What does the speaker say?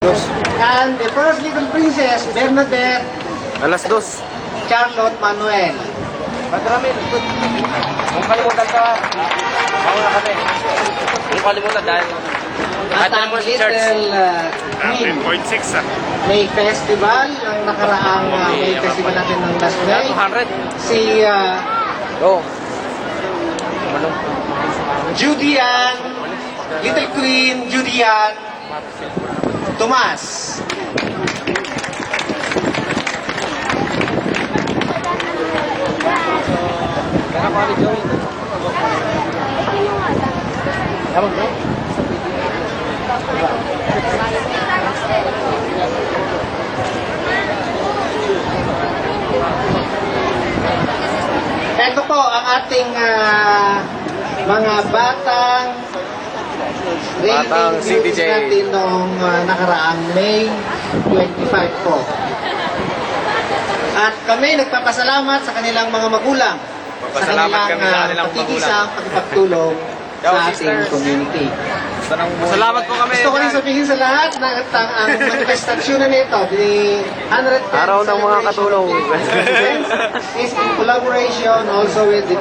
And the first little princess, Bernadette Alas 2. Charlotte Manuel. Madramin. Huwag kalimutan ka. Mauna kami. Huwag kalimutan dahil At ang little Queen 10.6 May Festival, ang nakaraang May Festival natin ng last May. 200. Si Go. Judian, Little Queen Judian Tomas. Kaya pali Joey. Tama ba? Ito po ang ating mga batang rating CDJ. news natin noong nakaraang May 25 po. At kami nagpapasalamat sa kanilang mga magulang sa Pasalamat kanilang kami sa kanilang pakikisang pagpagtulong sa Yo, ating sister. community. Salamat po kami. Gusto ko rin sabihin sa lahat na ang manifestasyon na nito, the 110 Araw ng mga katulong. is in collaboration also with the